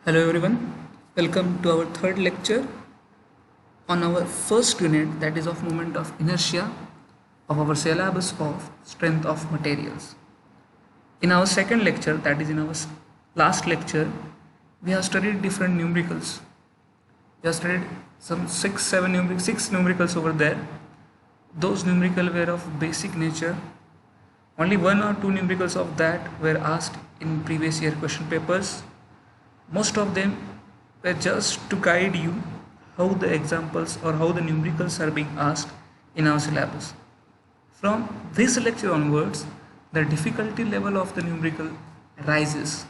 Hello everyone, welcome to our third lecture on our first unit, that is of moment of inertia of our syllabus of strength of materials. In our second lecture, that is in our last lecture, we have studied different numericals. We have studied some six numericals over there. Those numericals were of basic nature. Only one or two numericals of that were asked in previous year question papers. Most of them were just to guide you how the examples or how the numericals are being asked in our syllabus. From this lecture onwards, the difficulty level of the numerical rises.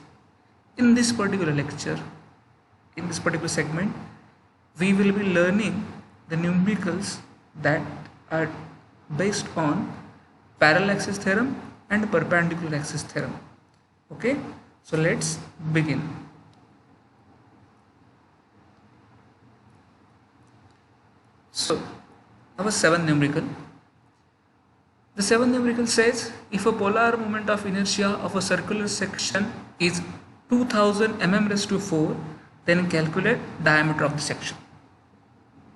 In this particular lecture, in this particular segment, we will be learning the numericals that are based on parallel axis theorem and perpendicular axis theorem. Okay, so let's begin. So, our seventh numerical. The seventh numerical says if a polar moment of inertia of a circular section is 2000 mm raised to 4, then calculate diameter of the section.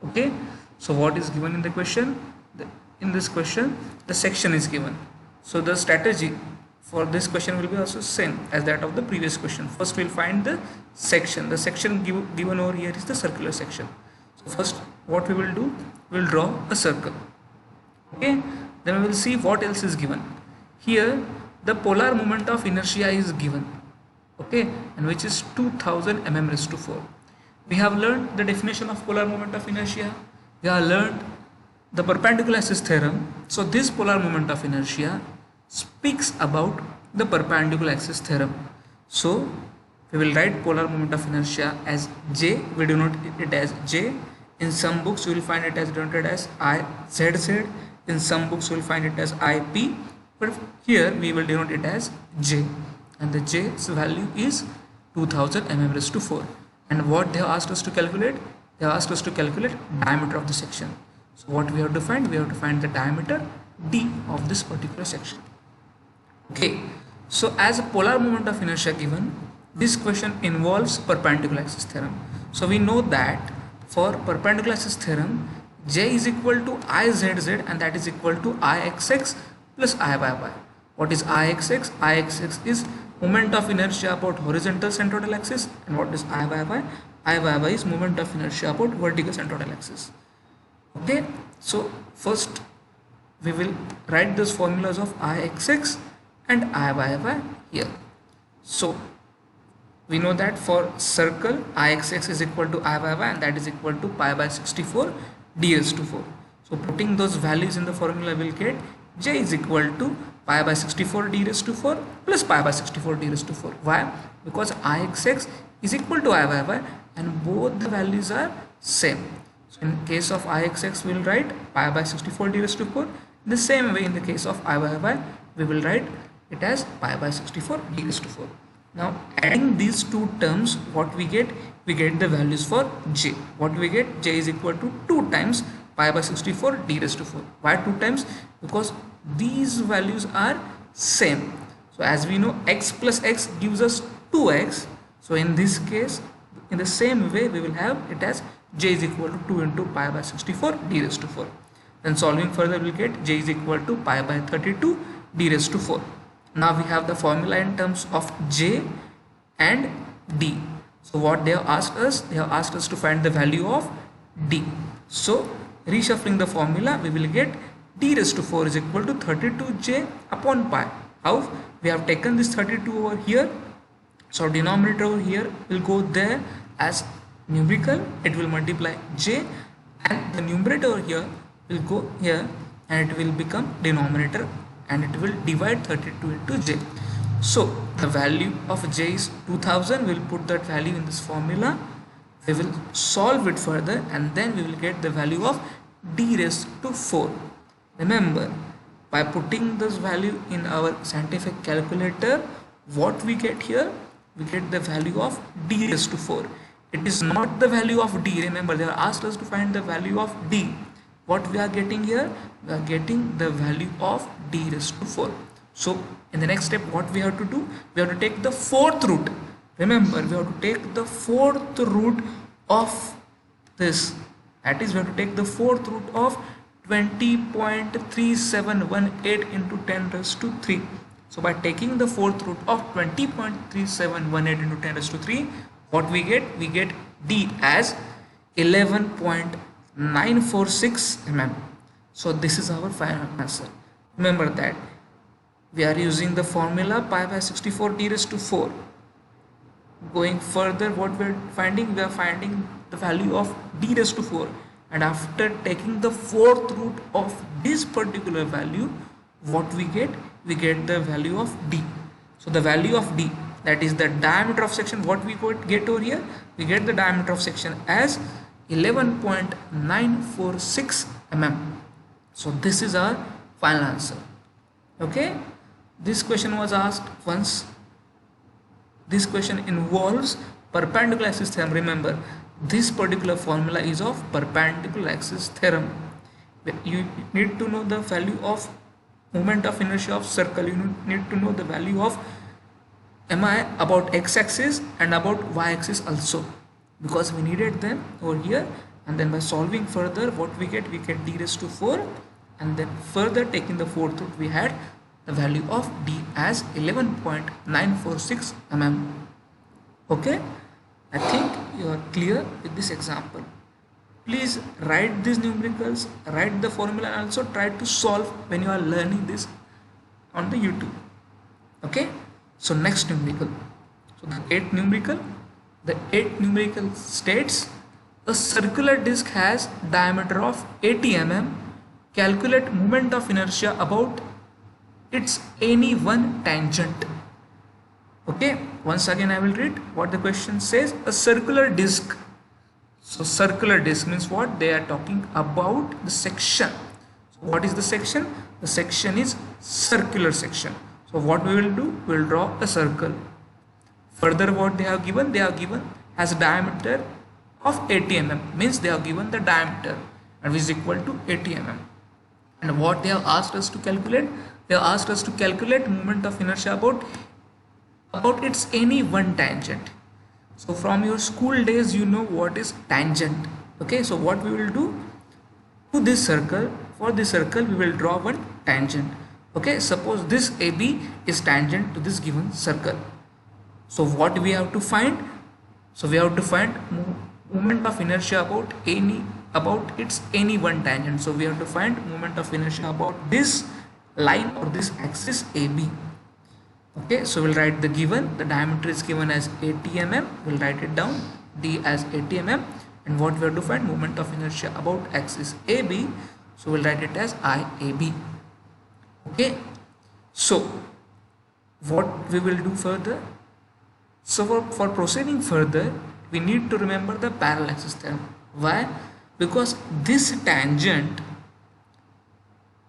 Okay, so what is given in the question? In this question, the section is given. So the strategy for this question will be also same as that of the previous question. First we will find the section. The section given over here is the circular section. So first what we will do, we will draw a circle. Okay, then we will see what else is given. Here the polar moment of inertia is given, okay, and which is 2000 mm raised to 4. We have learned the definition of polar moment of inertia. We have learned the perpendicular axis theorem. So this polar moment of inertia speaks about the perpendicular axis theorem. So we will write polar moment of inertia as J. We denote it as J. In some books you will find it as denoted as IZZ. In some books you will find it as IP. But here we will denote it as J. And the J's value is 2000 mm raised to 4. And what they have asked us to calculate? They have asked us to calculate diameter of the section. So what we have to find? We have to find the diameter D of this particular section. Okay. So as a polar moment of inertia given, this question involves perpendicular axis theorem. So we know that for perpendicular axis theorem, J is equal to IZZ and that is equal to IXX plus IYY. What is IXX? IXX is moment of inertia about horizontal centroidal axis, and what is IYY? IYY is moment of inertia about vertical centroidal axis. Okay, so first we will write those formulas of IXX and IYY here. So we know that for circle IXX is equal to IYY and that is equal to pi by 64 d raised to 4. So putting those values in the formula we will get J is equal to pi by 64 d raised to 4 plus pi by 64 d raised to 4. Why? Because IXX is equal to IYY and both the values are same. So in case of IXX we will write pi by 64 d raised to 4. The same way in the case of IYY we will write it as pi by 64 d raised to 4. Now adding these two terms, what we get? We get the values for J. What we get? J is equal to 2 times pi by 64 d raised to 4. Why 2 times? Because these values are same. So as we know, x plus x gives us 2x. So in this case, in the same way we will have it as J is equal to 2 into pi by 64 d raised to 4. Then solving further we will get J is equal to pi by 32 d raised to 4. Now we have the formula in terms of J and D. So what they have asked us? They have asked us to find the value of D. So reshuffling the formula, we will get d raised to 4 is equal to 32j upon pi. How? We have taken this 32 over here. So denominator over here will go there as numerical. It will multiply j, and the numerator over here will go here and it will become denominator and it will divide 32 into j. So the value of j is 2000. We will put that value in this formula. We will solve it further and then we will get the value of d raised to 4. Remember, by putting this value in our scientific calculator, what we get here? We get the value of d raised to 4. It is not the value of d. Remember, they have asked us to find the value of d. What we are getting here? We are getting the value of d raised to 4. So in the next step, what we have to do? We have to take the fourth root. Remember, we have to take the fourth root of this. That is, we have to take the fourth root of 20.3718 into 10 raised to 3. So by taking the fourth root of 20.3718 into 10 raised to 3, what we get? We get D as 11.946 mm. So this is our final answer. Remember that we are using the formula pi by 64 d raised to 4. Going further, what we are finding? We are finding the value of d raised to 4, and after taking the fourth root of this particular value, what we get? We get the value of d. So the value of d, that is the diameter of section, what we could get over here? We get the diameter of section as 11.946 mm. So this is our final answer. Okay, this question was asked once. This question involves perpendicular axis theorem. Remember, this particular formula is of perpendicular axis theorem. You need to know the value of moment of inertia of circle. You need to know the value of mi about x-axis and about y-axis also, because we needed them over here. And then by solving further, what we get? We get d raised to 4, and then further taking the fourth root, we had the value of d as 11.946 mm. Okay, I think you are clear with this example. Please write these numericals, write the formula, and also try to solve when you are learning this on the YouTube. Okay, so next numerical. So the eighth numerical states a circular disc has diameter of 80 mm. Calculate moment of inertia about its any one tangent. Okay, once again I will read what the question says. A circular disc. So circular disc means what? They are talking about the section. So what is the section? The section is circular section. So what we will do? We will draw a circle. Further, what they have given? They have given as diameter of 80 mm. Means they have given the diameter, and which is equal to 80 mm. And what they have asked us to calculate? They have asked us to calculate moment of inertia about its any one tangent. So from your school days, you know what is tangent. Okay, so what we will do to this circle? For this circle, we will draw one tangent. Okay, suppose this AB is tangent to this given circle. So what we have to find? So we have to find moment of inertia about its any one tangent. So we have to find moment of inertia about this line or this axis AB. Okay, so we'll write the given. The diameter is given as 80 mm. We'll write it down, D as 80 mm. And what we have to find? Moment of inertia about axis AB. So we'll write it as IAB. Okay, so what we will do further? So for proceeding further, we need to remember the parallel axis theorem. Why? Because this tangent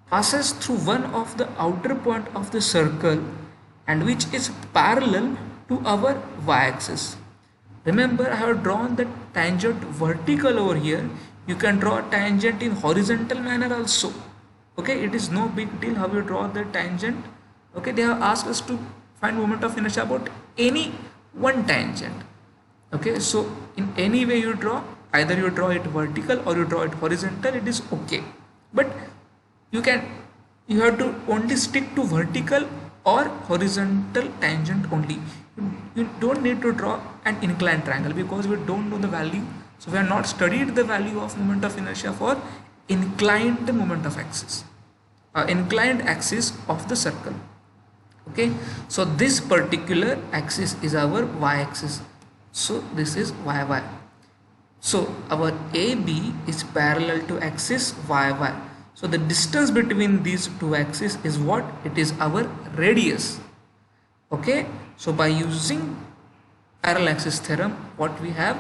passes through one of the outer point of the circle, and which is parallel to our y-axis. Remember, I have drawn the tangent vertical over here. You can draw a tangent in horizontal manner also. Okay, it is no big deal how you draw the tangent. Okay, they have asked us to find moment of inertia about any one tangent. Okay, so in any way you draw, either you draw it vertical or you draw it horizontal, it is okay. But you have to only stick to vertical or horizontal tangent only. You don't need to draw an inclined triangle, because we don't know the value. So we have not studied the value of moment of inertia for inclined moment of axis, inclined axis of the circle. Okay, so this particular axis is our y-axis. So this is y. So our AB is parallel to axis y. So the distance between these two axes is what? It is our radius. Okay, so by using parallel axis theorem, what we have?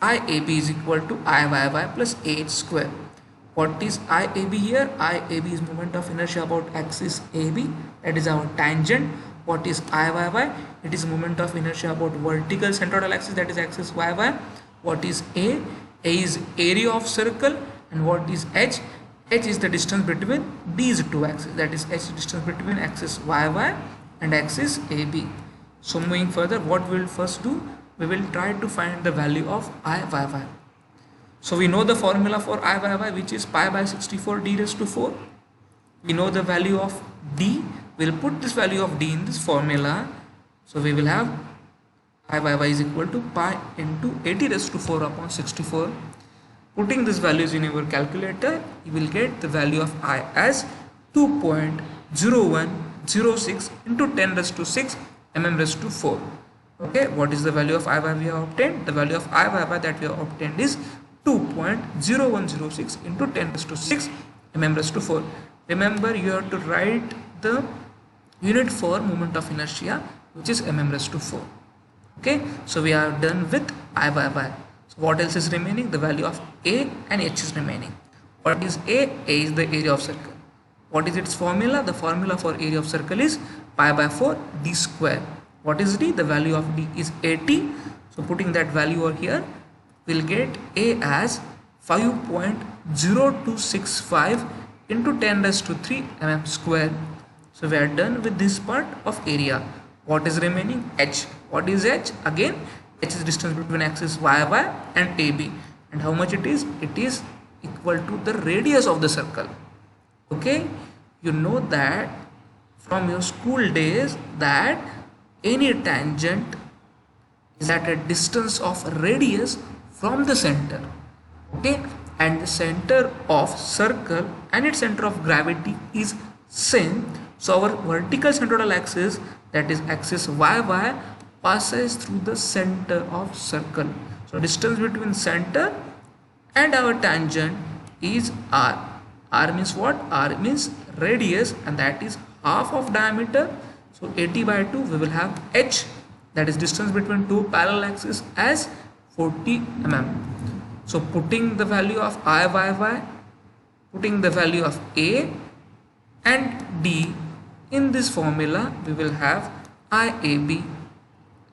IAB is equal to IYY plus AH square. What is IAB here? IAB is moment of inertia about axis AB, that is our tangent. What is IYY? It is moment of inertia about vertical centroidal axis, that is axis YY. What is A? A is area of circle. And what is H? H is the distance between these two axes, that is H distance between axis YY and axis AB. So moving further, what we will first do, we will try to find the value of Iyy. So we know the formula for Iyy, which is pi by 64 d raised to 4. We know the value of d. We'll put this value of d in this formula. So we will have Iyy is equal to pi into 80 raised to 4 upon 64. Putting these values in your calculator, you will get the value of I as 2.0106 into 10 raised to 6 mm raised to 4. Okay, what is the value of Iyy we have obtained? The value of Iyy that we have obtained is 2.0106 into 10 raised to 6 mm raised to 4. Remember, you have to write the unit for moment of inertia, which is mm raised to 4. Okay, so we are done with Iyy. So what else is remaining? The value of A and H is remaining. What is A? A is the area of circle. What is its formula? The formula for area of circle is pi by 4 d square. What is d? The value of d is 80. So putting that value over here, we'll get A as 5.0265 into 10 raised to 3 mm square. So we are done with this part of area. What is remaining? H. What is H? Again, H is distance between axis YY and AB. And how much it is? It is equal to the radius of the circle. Okay, you know that from your school days that any tangent is at a distance of radius from the center. Okay, and the center of circle and its center of gravity is same. So our vertical centroidal axis, that is axis YY, passes through the center of circle. So distance between center and our tangent is R. R means what? R means radius, and that is half of diameter. So 80 by 2, we will have H, that is distance between two parallel axes, as 40 mm. So putting the value of Iyy, putting the value of A and D in this formula, we will have IAB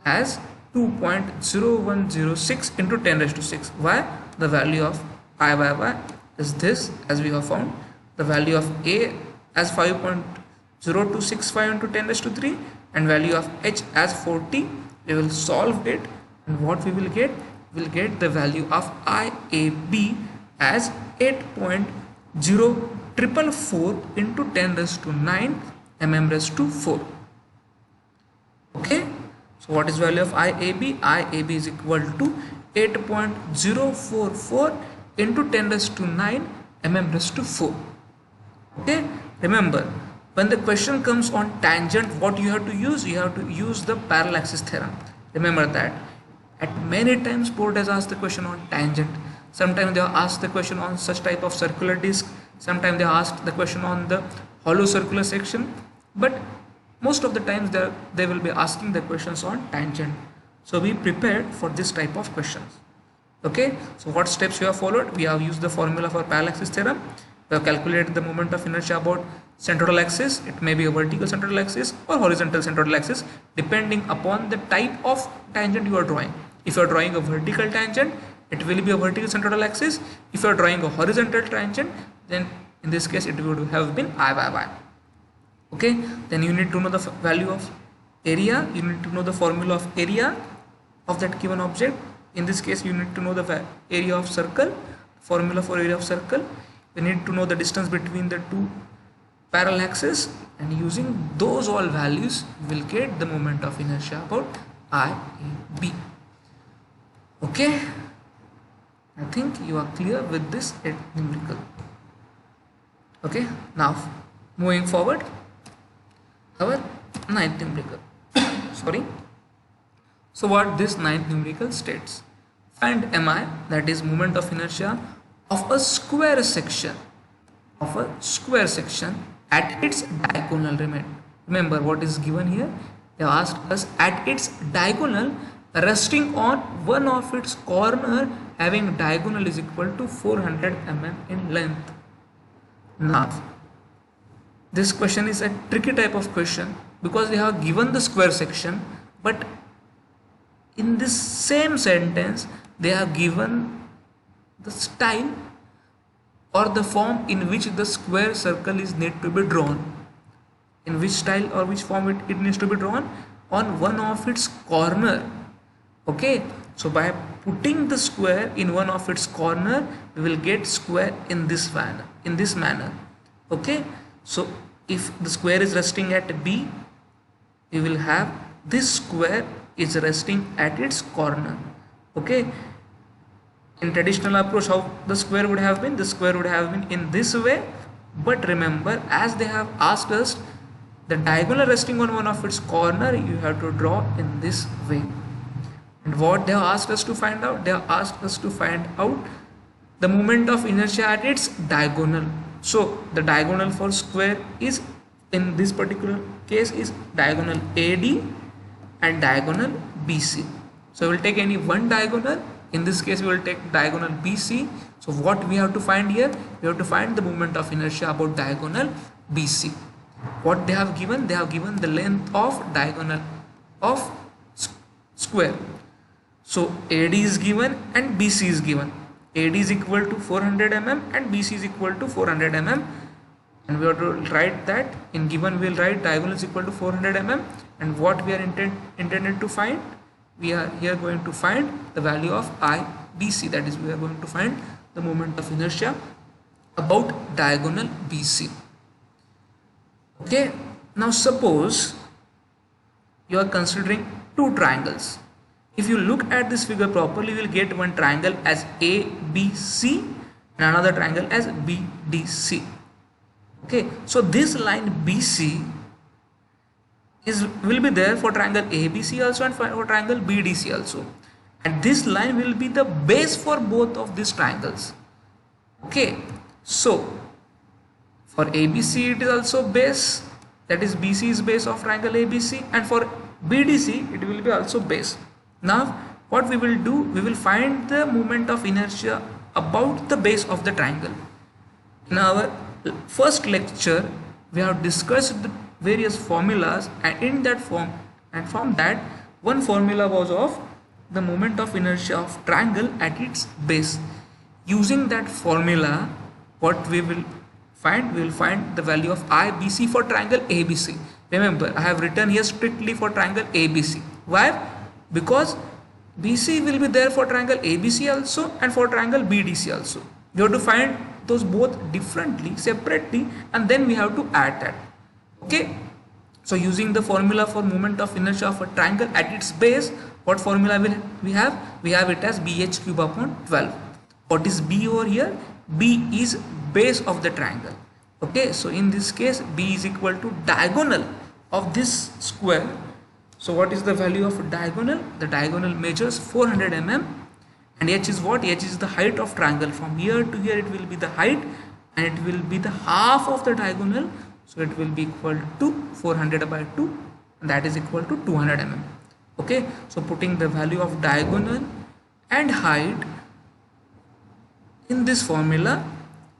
as 2.0106 into 10 raised to 6. Why? The value of Iyy is this, as we have found. The value of A as 5.0265 into 10 raised to 3 and value of H as 40. We will solve it, and what we will get? We will get the value of IAB as 8.0444 into 10 raised to 9 mm raised to 4. Okay, so what is value of IAB? IAB is equal to 8.044 into 10 raised to 9 mm raised to 4. Okay, remember, when the question comes on tangent, what you have to use? You have to use the parallel axis theorem. Remember that. At many times board has asked the question on tangent. Sometimes they have asked the question on such type of circular disc. Sometimes they asked the question on the hollow circular section. But most of the times they will be asking the questions on tangent. So be prepared for this type of questions. Okay, so what steps we have followed? We have used the formula for parallel axis theorem. We have calculated the moment of inertia about centroidal axis. It may be a vertical centroidal axis or horizontal centroidal axis, depending upon the type of tangent you are drawing. If you are drawing a vertical tangent, it will be a vertical centroidal axis. If you are drawing a horizontal tangent, then in this case it would have been Iyy. Okay, then you need to know the value of area. You need to know the formula of area of that given object. In this case, you need to know the area of circle, formula for area of circle. You need to know the distance between the two parallel axes, and using those all values, you will get the moment of inertia about IAB. Okay, I think you are clear with this numerical. Okay, now moving forward, our ninth numerical. Sorry. So what this ninth numerical states? Find MI, that is moment of inertia of a square section at its diagonal. Remember what is given here. They asked us at its diagonal, resting on one of its corner, having diagonal is equal to 400 mm in length. Now this question is a tricky type of question because they have given the square section, but in this same sentence they have given the style or the form in which the square circle is need to be drawn. In which style or which form it needs to be drawn? on one of its corner. Okay, so by putting the square in one of its corner, we will get square in this manner. Okay, so if the square is resting at B, we will have this square is resting at its corner. Okay, in traditional approach, how the square would have been? The square would have been in this way, but remember, as they have asked us the diagonal resting on one of its corner, you have to draw in this way. And what they have asked us to find out? They have asked us to find out the moment of inertia at its diagonal. So the diagonal for square is, in this particular case, is diagonal AD and diagonal BC. So we will take any one diagonal. In this case, we will take diagonal BC. So what we have to find here? We have to find the moment of inertia about diagonal BC. What they have given? They have given the length of diagonal of square. So AD is given and BC is given. AD is equal to 400 mm and BC is equal to 400 mm. And we have to write that in given, we will write diagonal is equal to 400 mm. And what we are intended to find? We are here going to find the value of IBC. That is, we are going to find the moment of inertia about diagonal BC. Okay, now suppose you are considering two triangles. If you look at this figure properly, you will get one triangle as ABC and another triangle as BDC. Okay, so this line BC will be there for triangle ABC also and for triangle BDC also. And this line will be the base for both of these triangles. Okay, so for ABC it is also base, that is BC is base of triangle ABC, and for BDC it will be also base. Now what we will do, we will find the moment of inertia about the base of the triangle. In our first lecture we have discussed the various formulas, and in that form, and from that one formula was of the moment of inertia of triangle at its base. Using that formula, what we will find? We will find the value of IBC for triangle ABC. Remember, I have written here strictly for triangle ABC. Why? Because BC will be there for triangle ABC also and for triangle BDC also. We have to find those both differently, separately, and then we have to add that. Okay, so using the formula for moment of inertia of a triangle at its base, what formula will we have? We have it as BH cube upon 12. What is B over here? B is base of the triangle. Okay, so in this case B is equal to diagonal of this square. So what is the value of diagonal? The diagonal measures 400 mm, and h is what? H is the height of triangle. From here to here it will be the height, and it will be the half of the diagonal. So it will be equal to 400 by 2, and that is equal to 200 mm. Okay, so putting the value of diagonal and height in this formula,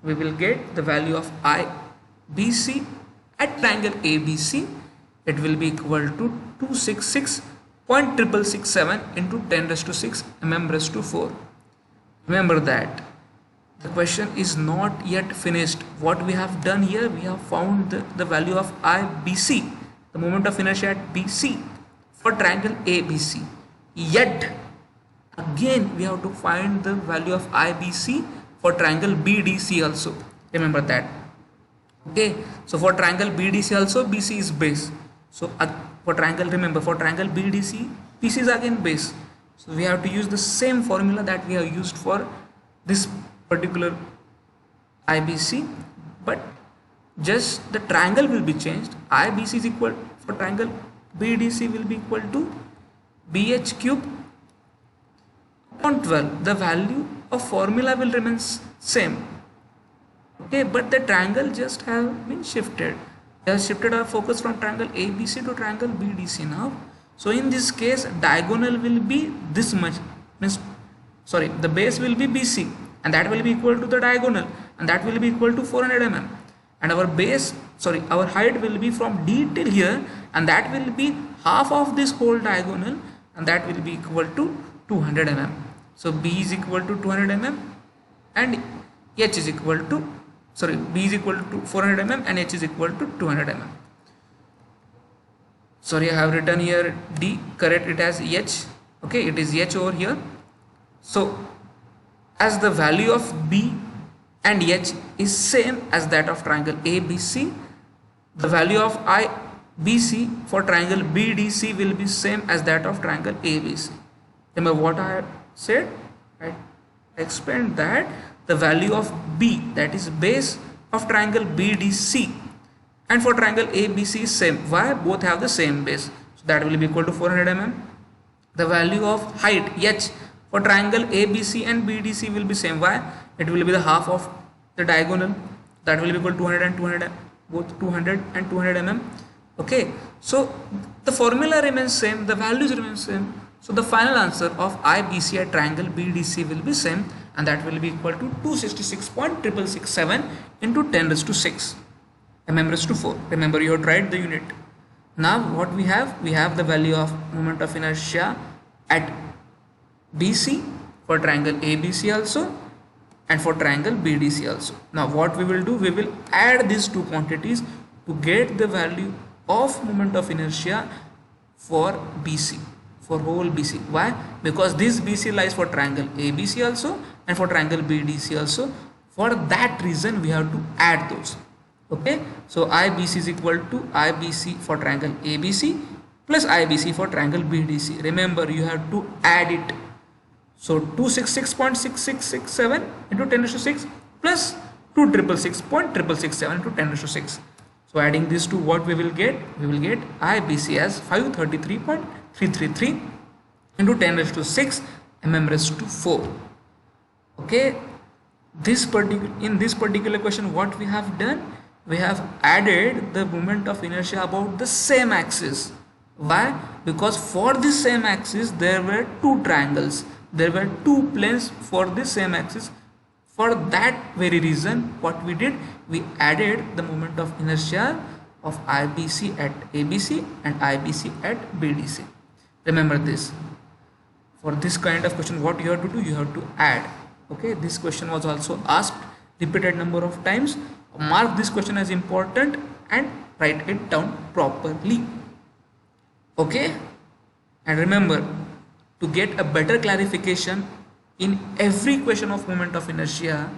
we will get the value of IBC at triangle ABC. It will be equal to 266.6667 into 10 raised to 6 mm raised to 4. Remember that the question is not yet finished. What we have done here, we have found the value of IBC, the moment of inertia at BC for triangle ABC. Yet again we have to find the value of IBC for triangle BDC also. Remember that. Okay, so for triangle BDC also BC is base. So for triangle, remember, for triangle BDC, BC is again base. So we have to use the same formula that we have used for this particular IBC, but just the triangle will be changed. IBC is equal, for triangle BDC will be equal to BH cube upon 12. The value of formula will remain same. Okay, but the triangle just have been shifted. We have shifted our focus from triangle ABC to triangle BDC now. So in this case, diagonal will be this much, means sorry, the base will be BC, and that will be equal to the diagonal, and that will be equal to 400 mm, and our base, sorry, our height will be from D till here, and that will be half of this whole diagonal, and that will be equal to 200 mm. So B is equal to 200 mm and H is equal to, sorry, B is equal to 400 mm and H is equal to 200 mm. sorry, I have written here D, correct it as H. Okay, it is H over here. So as the value of B and H is same as that of triangle ABC, the value of IBC for triangle BDC will be same as that of triangle ABC. Remember what I had said? I explained that the value of B, that is base of triangle BDC, and for triangle ABC is same. Why? Both have the same base, so that will be equal to 400 mm. The value of height H for triangle ABC and BDC will be same. Why? It will be the half of the diagonal, that will be equal to 200 and 200, both 200 and 200 mm. Okay, so the formula remains same, the values remain same. So the final answer of IBC at triangle BDC will be same, and that will be equal to 266.6667 into 10 raised to 6 mm raised to 4. Remember, you have tried the unit. Now what we have the value of moment of inertia at BC for triangle ABC also, and for triangle BDC also. Now what we will do, we will add these two quantities to get the value of moment of inertia for BC, for whole BC. Why? Because this BC lies for triangle ABC also and for triangle BDC also. For that reason we have to add those. Okay, so IBC is equal to IBC for triangle ABC plus IBC for triangle BDC. Remember, you have to add it. So 266.6667 into 10 raised to 6 plus 266.6667 into 10 raised to 6. So adding these two, what we will get? We will get IBC as 533.333 into 10 raised to 6 mm raised to 4. Okay, in this particular question, what we have done? We have added the moment of inertia about the same axis. Why? Because for this same axis there were two triangles, there were two planes for this same axis. For that very reason, what we did, we added the moment of inertia of IBC at ABC and IBC at BDC. Remember this. For this kind of question, what you have to do, you have to add. Okay, this question was also asked repeated number of times. Mark this question as important and write it down properly. Okay, and remember, to get a better clarification in every question of moment of inertia,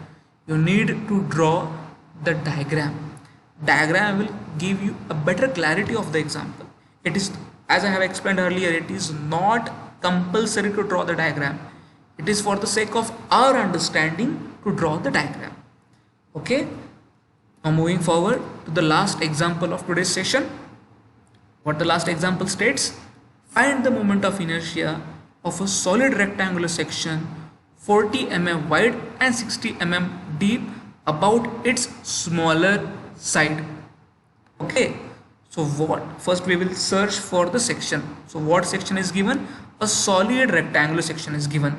you need to draw the diagram. Diagram will give you a better clarity of the example. It is, as I have explained earlier, it is not compulsory to draw the diagram. It is for the sake of our understanding to draw the diagram. Okay, now moving forward to the last example of today's session. What the last example states: find the moment of inertia of a solid rectangular section 40 mm wide and 60 mm deep about its smaller side. Okay, so what? First we will search for the section. So what section is given? A solid rectangular section is given.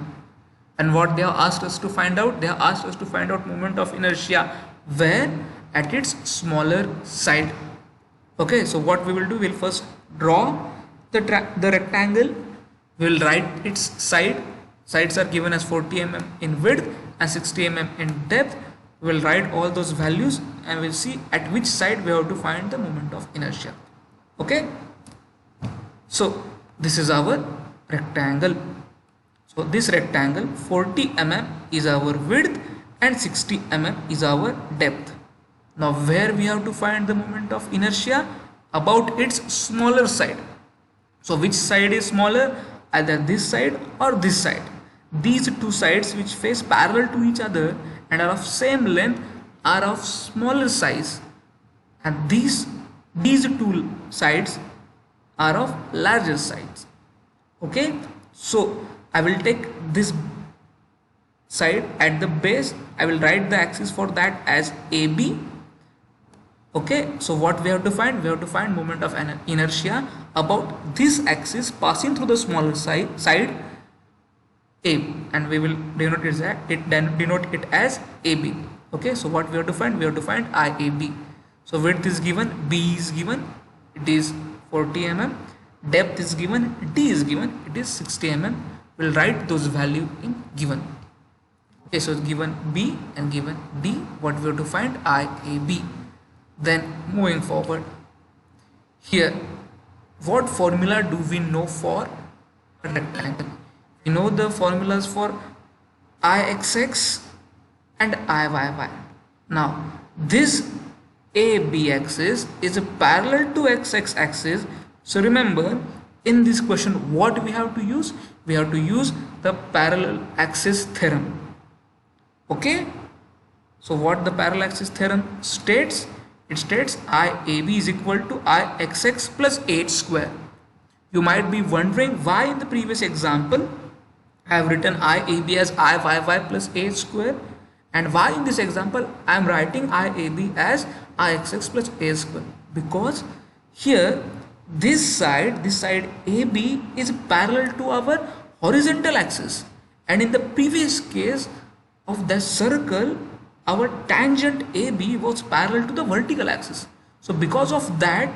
And what they have asked us to find out? They have asked us to find out moment of inertia where? At its smaller side. Okay, so what we will do, we will first draw the rectangle. We will write its side. Sides are given as 40 mm in width and 60 mm in depth. We will write all those values and we will see at which side we have to find the moment of inertia. Okay, so this is our rectangle. So this rectangle 40 mm is our width and 60 mm is our depth. Now where we have to find the moment of inertia? About its smaller side. So which side is smaller? Either this side or this side. These two sides which face parallel to each other and are of same length are of smaller size, and these two sides are of larger size. Okay, so I will take this side at the base. I will write the axis for that as AB. Okay, so what we have to find? We have to find moment of inertia about this axis passing through the smaller side A, and we will denote it as AB. Okay, so what we have to find? We have to find IAB. So width is given, B is given, it is 40 mm. Depth is given, D is given, it is 60 mm. We will write those value in given. Okay, so given B and given D, what we have to find? IAB. Then moving forward, here what formula do we know for a rectangle? We know the formulas for Ixx and Iyy. Now this AB axis is parallel to XX axis. So remember, in this question what we have to use? We have to use the parallel axis theorem. Okay, so what the parallel axis theorem states? It states IAB is equal to IXX plus h square. You might be wondering why in the previous example I have written IAB as Iyy plus h square, and why in this example I am writing IAB as IXX plus h square. Because here this side AB is parallel to our horizontal axis, and in the previous case of the circle our tangent AB was parallel to the vertical axis. So because of that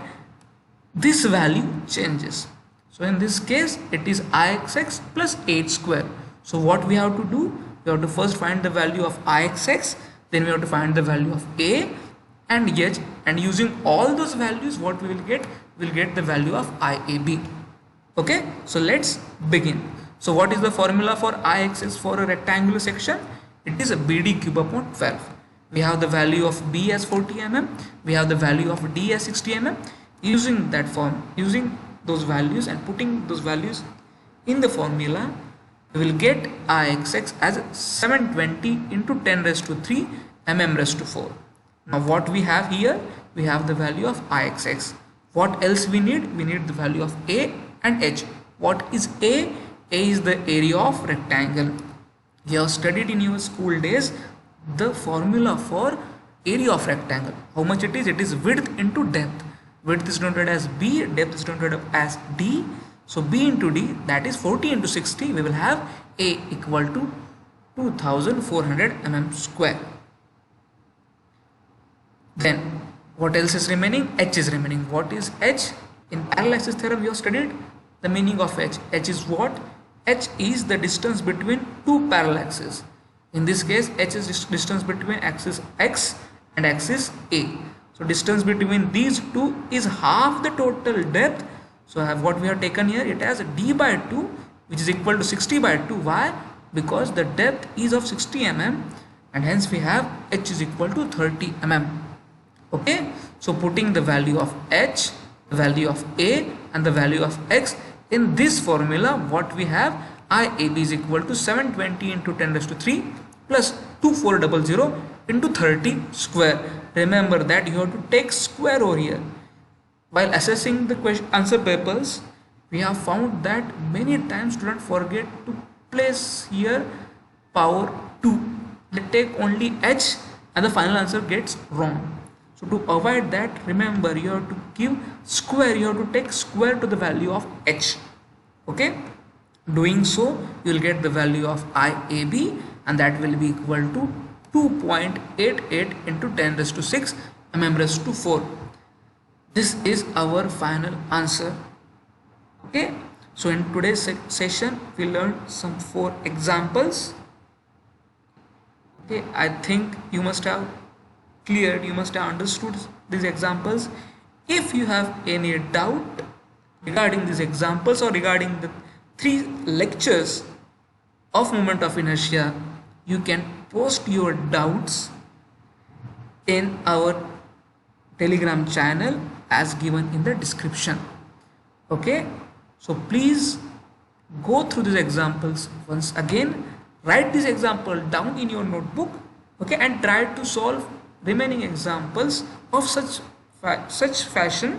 this value changes. So in this case it is Ixx plus h square. So what we have to do? We have to first find the value of Ixx, then we have to find the value of A and H, and using all those values what we will get? We will get the value of IAB. Okay, so let's begin. So what is the formula for Ixx for a rectangular section? It is a BD cube upon 12. We have the value of B as 40 mm, we have the value of D as 60 mm. Using that form, using those values and putting those values in the formula, we will get Ixx as 720 into 10 raised to 3 mm raised to 4. Now what we have here? We have the value of Ixx. What else we need? We need the value of A and H. What is A? A is the area of rectangle. You have studied in your school days the formula for area of rectangle. How much it is? It is width into depth. Width is denoted as B, depth is denoted as D. So B into D, that is 40 into 60. We will have A equal to 2400 mm square. Then what else is remaining? H is remaining. What is H? In parallel axis theorem you have studied the meaning of H. H is what? H is the distance between two parallel axes. In this case H is distance between axis X and axis A. So distance between these two is half the total depth. So what we have taken here, it has D by 2 which is equal to 60 by 2. Why? Because the depth is of 60 mm and hence we have H is equal to 30 mm. Okay, so putting the value of H, the value of A and the value of X in this formula, what we have? IAB is equal to 720 into 10 raised to 3 plus 2400 into 30 square. Remember that you have to take square over here. While assessing the question answer papers, we have found that many times students forget to place here power 2. They take only H and the final answer gets wrong. So to avoid that, remember you have to give square, you have to take square to the value of H. Okay, doing so you will get the value of IAB and that will be equal to 2.88 into 10 raised to 6 mm raised to 4. This is our final answer. Okay, so in today's session we learned some 4 examples. Okay, I think you must have cleared, you must have understood these examples. If you have any doubt regarding these examples or regarding the 3 lectures of moment of inertia, you can post your doubts in our Telegram channel as given in the description. Okay, so please go through these examples once again, write this example down in your notebook, okay, and try to solve remaining examples of such fashion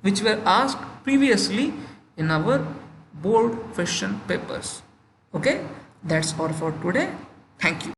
which were asked previously in our board question papers. Okay, that's all for today. Thank you.